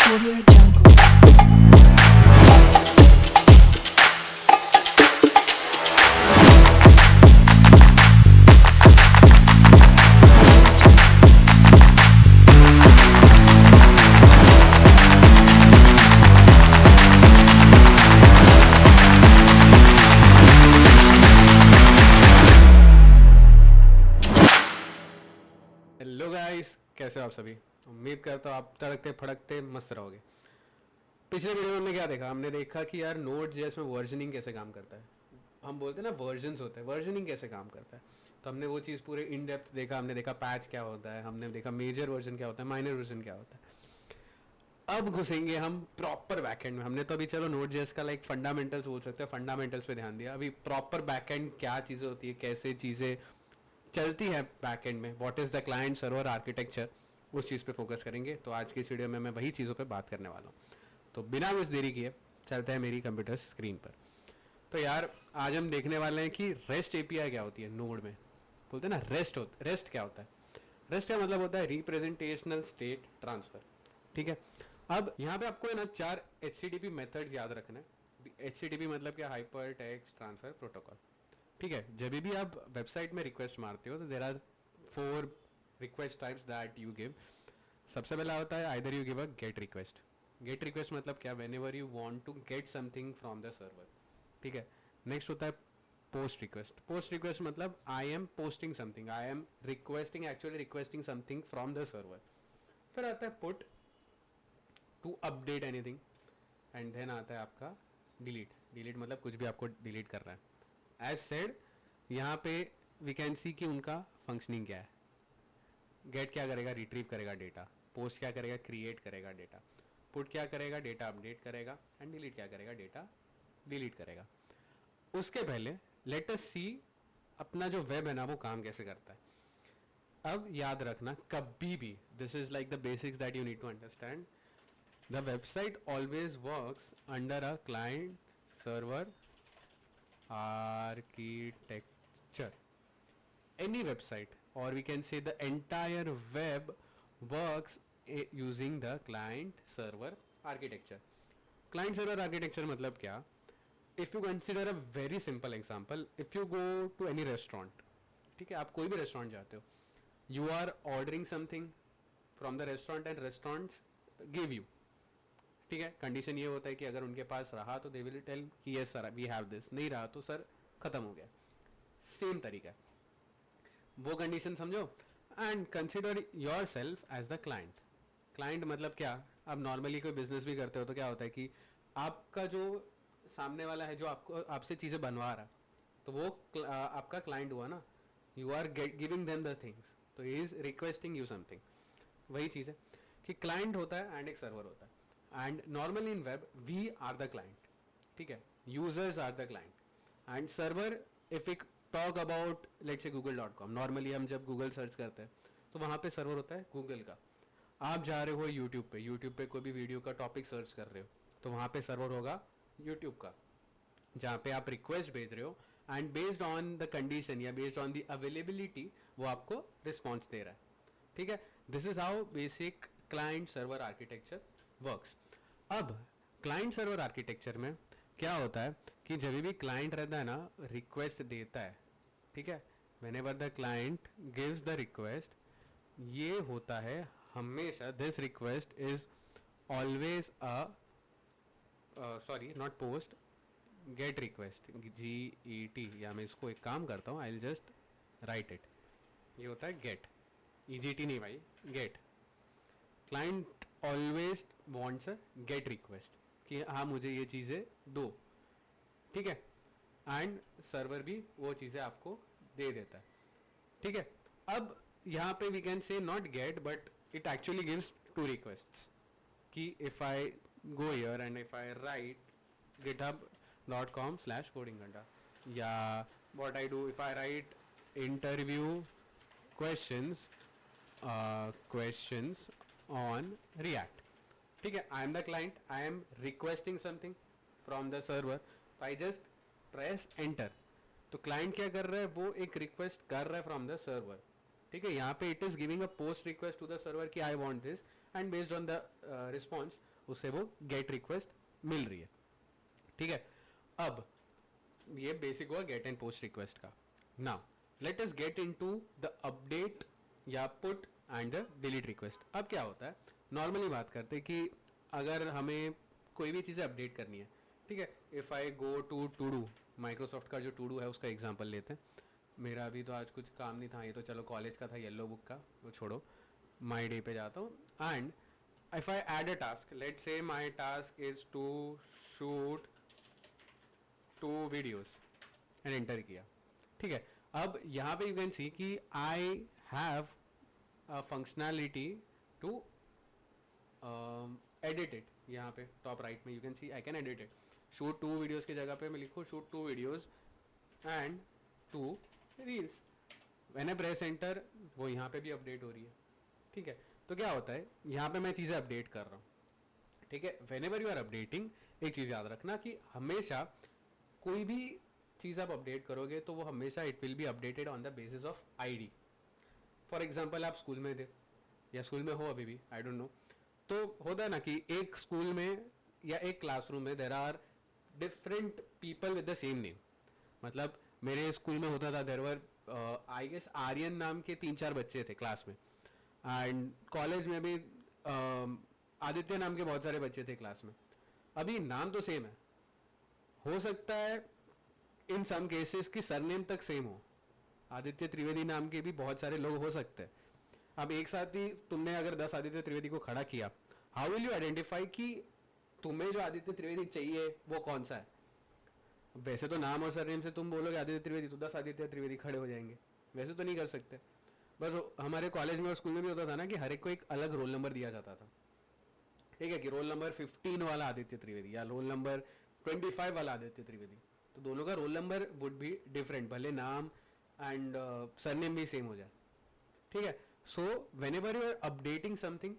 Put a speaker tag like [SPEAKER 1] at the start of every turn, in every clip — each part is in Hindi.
[SPEAKER 1] Audio Jungle.
[SPEAKER 2] हेलो गाइस, कैसे हो आप सभी। उम्मीद करता हूँ आप तड़कते फड़कते मस्त रहोगे। पिछले वीडियो में हमने क्या देखा, हमने देखा कि यार नोड जेएस में वर्जनिंग कैसे काम करता है। हम बोलते हैं ना वर्जन्स होते हैं, वर्जनिंग कैसे काम करता है। तो हमने वो चीज़ पूरे इन डेप्थ देखा। हमने देखा पैच क्या होता है, हमने देखा मेजर वर्जन क्या होता है, माइनर वर्जन क्या होता है। अब घुसेंगे हम प्रॉपर बैकएंड में। हमने तो अभी चलो नोड जेएस का लाइक फंडामेंटल्स बोल सकते हैं, फंडामेंटल्स पे ध्यान दिया। अभी प्रॉपर बैकएंड क्या चीज़ें होती है, कैसे चीज़ें चलती है बैकएंड में, what is the client server architecture, उस चीज़ पे फोकस करेंगे। तो आज की इस वीडियो में मैं वही चीज़ों पे बात करने वाला हूँ। तो बिना कुछ देरी किए चलते हैं मेरी कंप्यूटर स्क्रीन पर। तो यार आज हम देखने वाले हैं कि रेस्ट एपीआई क्या होती है नोड में। बोलते हैं ना रेस्ट क्या होता है। रेस्ट का मतलब होता है रिप्रेजेंटेशनल स्टेट ट्रांसफर। ठीक है, अब यहाँ पे आपको है ना 4 HTTP मेथड्स याद रखना है। HTTP मतलब क्या, हाइपर टेक्स्ट ट्रांसफर प्रोटोकॉल। ठीक है, जब भी आप वेबसाइट में रिक्वेस्ट मारते हो तो there are 4 request types that you give. सबसे पहला होता है either you give a get request. Get request मतलब क्या, whenever you want to get something from the server. ठीक है, नेक्स्ट होता है पोस्ट रिक्वेस्ट। पोस्ट रिक्वेस्ट मतलब I am posting something, I am requesting, actually requesting something from the server. फिर आता है put, to update anything. And then आता है आपका डिलीट। डिलीट मतलब कुछ भी आपको डिलीट कर रहा है। एज सेड, यहाँ पे वी कैन सी कि उनका फंक्शनिंग क्या है। गेट क्या करेगा, रिट्रीव करेगा डेटा। पोस्ट क्या करेगा, क्रिएट करेगा डेटा। पुट क्या करेगा, डेटा अपडेट करेगा। एंड डिलीट क्या करेगा, डेटा डिलीट करेगा। उसके पहले लेट अस सी अपना जो वेब है ना वो काम कैसे करता है। अब याद रखना कभी भी, this is like the basics that you need to understand, the website always works under a client server architecture. Any website, or we can say the entire web, works using the client server architecture. Client server architecture मतलब क्या, if you consider a very simple example, if you go to any restaurant, ठीक है, आप कोई भी रेस्टोरेंट जाते हो, you are ordering something from the restaurant and restaurants give you, ठीक है। कंडीशन ये होता है कि अगर उनके पास रहा तो दे विल टेल कि yes sir we have this, नहीं रहा तो सर खत्म हो गया। सेम तरीका है, वो कंडीशन समझो। And consider yourself as the client. Client मतलब क्या, आप नॉर्मली कोई बिजनेस भी करते हो तो क्या होता है कि आपका जो सामने वाला है जो आपको आपसे चीज़ें बनवा रहा, तो वो आपका क्लाइंट हुआ ना। You are giving them the things, तो he is requesting you something. वही चीज़ है कि क्लाइंट होता है एंड एक सर्वर होता है। And normally in web we are the client, ठीक है, users are the client and server. If एक talk about let's say google.com, normally हम जब गूगल सर्च करते हैं तो वहाँ पे सर्वर होता है गूगल का। आप जा रहे हो यूट्यूब पे कोई भी वीडियो का टॉपिक सर्च कर रहे हो तो वहाँ पे सर्वर होगा यूट्यूब का, जहाँ पे आप रिक्वेस्ट भेज रहे हो and based on the condition या बेस्ड ऑन द अवेलेबिलिटी वो आपको रिस्पॉन्स दे रहा है। ठीक है, this is how basic client server architecture works. अब क्लाइंट सर्वर आर्किटेक्चर में क्या होता है कि जब भी क्लाइंट रहता है ना, रिक्वेस्ट देता है, ठीक है, whenever the client gives the request, ये होता है हमेशा, this request is always a sorry not post, get request, GET, या मैं इसको एक काम करता हूँ, I will just write it. ये होता है गेट, EGT नहीं भाई, get. Client always wants a get request कि हाँ मुझे ये चीज़ें दो, ठीक है, एंड सर्वर भी वो चीज़ें आपको दे देता है। ठीक है, अब यहाँ पे we can say not get but it actually gives 2 requests कि if I go here and if I write github.com/codingganda, या what I do if I write interview questions on React, ठीक है, I am the client, I am requesting something from the server, I just press enter. तो क्लाइंट क्या कर रहा है, वो एक रिक्वेस्ट कर रहा है फ्रॉम द सर्वर। ठीक है, यहाँ पे it is giving a post request to the server कि I want this, and based on the response उसे वो गेट रिक्वेस्ट मिल रही है, ठीक है। अब ये बेसिक हुआ गेट एंड पोस्ट रिक्वेस्ट का। Now let us get into the update या put and the delete request. अब क्या होता है, नॉर्मली बात करते हैं कि अगर हमें कोई भी चीज़ें अपडेट करनी है, ठीक है। If I go to to do, Microsoft का जो टू डू है उसका एग्जांपल लेते हैं। मेरा अभी तो आज कुछ काम नहीं था, ये तो चलो कॉलेज का था, येलो बुक का, वो छोड़ो, माई डे पे जाता हूँ। And if I add a task, let say my task is to shoot 2 videos and enter किया, ठीक है। अब यहाँ पे यू कैन सी कि I have a functionality to edit it. यहाँ पे टॉप राइट में you can see I can edit it. Shoot 2 videos की जगह पे मैं लिखूँ shoot 2 videos and 2 reels. When I press enter, वो यहाँ पे भी अपडेट हो रही है, ठीक है। तो क्या होता है, यहाँ पे मैं चीज़ें अपडेट कर रहा हूँ, ठीक है। Whenever you are updating, एक चीज़ याद रखना कि हमेशा कोई भी चीज़ आप अपडेट करोगे तो वो हमेशा it will be updated on the basis of ID. For example आप स्कूल में थे या स्कूल में हो अभी भी, आई डोंट नो, तो होता है ना कि एक स्कूल में या एक क्लासरूम में there are different people with the same name. मतलब मेरे स्कूल में होता था, देर वर आई गेस आर्यन नाम के 3-4 बच्चे थे क्लास में, एंड कॉलेज में भी आदित्य नाम के बहुत सारे बच्चे थे क्लास में। अभी नाम तो सेम है, हो सकता है इन सम केसेस की सरनेम तक सेम हो, आदित्य त्रिवेदी नाम के भी बहुत सारे लोग हो सकते हैं। अब एक साथ ही तुमने अगर 10 आदित्य त्रिवेदी को खड़ा किया, हाउ विल यू आइडेंटिफाई कि तुम्हें जो आदित्य त्रिवेदी चाहिए वो कौन सा है? वैसे तो नाम और सरनेम से तुम बोलोगे आदित्य त्रिवेदी तो 10 आदित्य त्रिवेदी खड़े हो जाएंगे, वैसे तो नहीं कर सकते। बस हमारे कॉलेज में और स्कूल में भी होता था ना कि हर एक को एक अलग रोल नंबर दिया जाता था, ठीक है, कि रोल नंबर 15 वाला आदित्य त्रिवेदी या रोल नंबर 25 वाला आदित्य त्रिवेदी। तो दोनों का roll number would be different, भले नाम एंड सरनेम भी सेम हो जाए, ठीक है। So whenever you are updating something,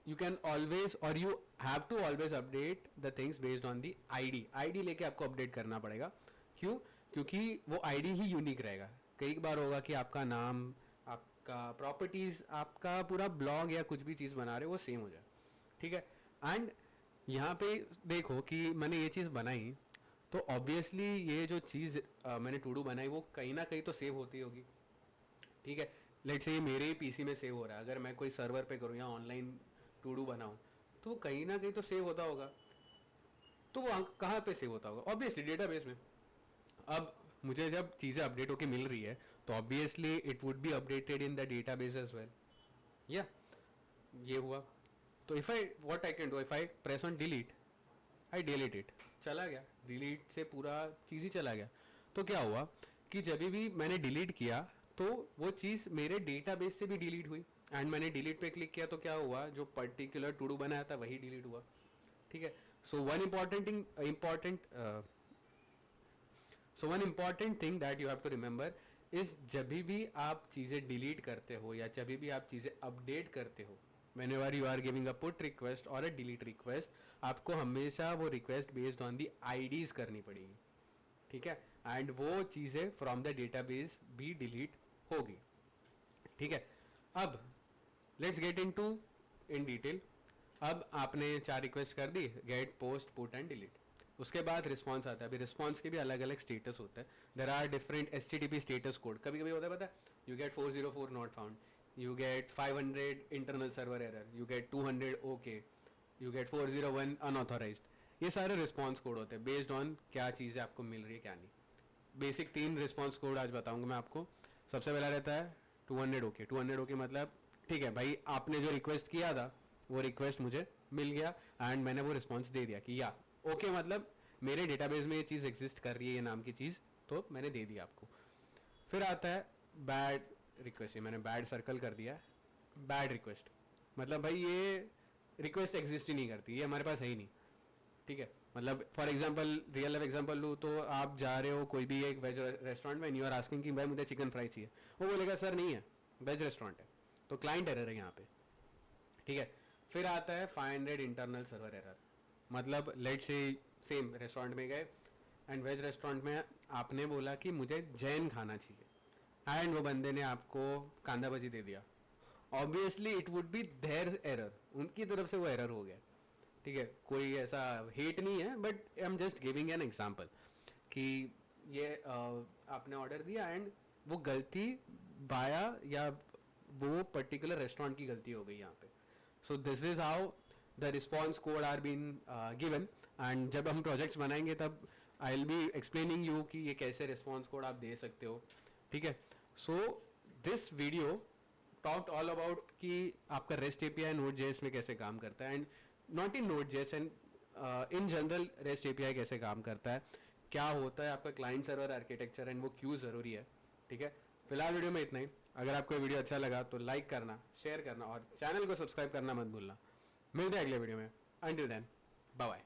[SPEAKER 2] you can always और you have to always update the things based on the ID. ID लेके आपको अपडेट करना पड़ेगा। क्यों? क्योंकि वो आईडी ही यूनिक रहेगा। कई बार होगा कि आपका नाम, आपका प्रॉपर्टीज, आपका पूरा ब्लॉग या कुछ भी चीज़ बना रहे हो वो सेम हो जाए, ठीक है। एंड यहाँ पे देखो कि मैंने ये चीज़ बनाई तो ऑब्वियसली ये जो चीज़ मैंने टू डू बनाई वो कहीं ना कहीं तो सेव होती होगी, ठीक है। लेट्स से ये मेरे ही पीसी में सेव हो रहा है, अगर मैं कोई सर्वर पे करूँ या ऑनलाइन टू डू बनाऊँ तो कहीं ना कहीं तो सेव होता होगा। तो वो कहाँ पे सेव होता होगा? ऑब्वियसली डेटाबेस में। अब मुझे जब चीज़ें अपडेट होके मिल रही है तो obviously it would be updated in the database as well. या ये हुआ। तो if I what I can do, if I press on delete, I delete it, चला गया, डिलीट से पूरा चीज़ ही चला गया। तो क्या हुआ कि जब भी मैंने डिलीट किया तो वो चीज़ मेरे डेटाबेस से भी डिलीट हुई, एंड मैंने डिलीट पे क्लिक किया तो क्या हुआ, जो पर्टिकुलर टू डू बनाया था वही डिलीट हुआ, ठीक है। So one important thing that you have to remember is, जब भी आप चीज़ें डिलीट करते हो या जब भी आप चीज़ें अपडेट करते हो, whenever you are giving a put request or a delete request, आपको हमेशा वो request based on the IDs करनी पड़ेगी, ठीक है। एंड वो चीज़ें फ्रॉम द डेटाबेस भी डिलीट होगी, ठीक है। अब लेट्स गेट इन डिटेल। अब आपने 4 रिक्वेस्ट कर दी, get, post, put and delete. उसके बाद रिस्पॉन्स आता है। अभी रिस्पॉन्स के भी अलग अलग स्टेटस होते हैं। There are different HTTP status code. कभी कभी होता है, पता है, you get 404 not found, you get 500 internal server error, you get 200 okay, you get 401 unauthorized। ये सारे रिस्पॉन्स कोड होते हैं बेस्ड ऑन क्या चीज़ें आपको मिल रही है क्या नहीं। बेसिक 3 रिस्पॉन्स कोड आज बताऊंगा मैं आपको। सबसे पहला रहता है 200 ओके। 200 ओके मतलब ठीक है भाई, आपने जो रिक्वेस्ट किया था वो रिक्वेस्ट मुझे मिल गया एंड मैंने वो रिस्पॉन्स दे दिया कि या ओके, मतलब मेरे डेटाबेस में ये चीज़ एग्जिस्ट कर रही है, ये नाम की चीज़, तो मैंने दे दिया आपको। फिर आता है बैड रिक्वेस्ट, मैंने बैड सर्कल कर दिया। बैड रिक्वेस्ट मतलब भाई ये रिक्वेस्ट एग्जिस्ट ही नहीं करती, ये हमारे पास है ही नहीं, ठीक है। मतलब for example, real life example लूँ तो आप जा रहे हो कोई भी एक वेज रेस्टोरेंट में, यू आर आस्किंग कि भाई मुझे चिकन फ्राई चाहिए, वो बोलेगा सर नहीं है, वेज रेस्टोरेंट है, तो क्लाइंट एरर है यहाँ पे, ठीक है। फिर आता है 500 इंटरनल सर्वर एरर। मतलब लेट से सेम रेस्टोरेंट में गए एंड वेज रेस्टोरेंट में आपने बोला कि मुझे जैन खाना चाहिए एंड वो बंदे ने आपको कांदा भजी दे दिया। Obviously it would be their error, उनकी तरफ से वो एरर हो गया, ठीक है, कोई ऐसा हेट नहीं है, but I am just giving an example कि ये आपने ऑर्डर दिया एंड वो गलती बाया या वो पर्टिकुलर रेस्टोरेंट की गलती हो गई यहाँ पे. So this is how the response code are been given. And जब हम प्रोजेक्ट्स बनाएंगे तब I will be explaining you कि ये कैसे रिस्पॉन्स कोड आप दे सकते हो. ठीक है, so this video talked all about कि आपका रेस्ट एपीआई नोड.जेएस में कैसे काम करता है, and not in Node JS and in general REST API कैसे काम करता है, क्या होता है आपका क्लाइंट सर्वर आर्किटेक्चर एंड वो क्यों ज़रूरी है. ठीक है, फिलहाल वीडियो में इतना ही. अगर आपको वीडियो अच्छा लगा तो लाइक करना, शेयर करना और चैनल को सब्सक्राइब करना मत भूलना. मिलते हैं अगले वीडियो में. Until then, bye bye.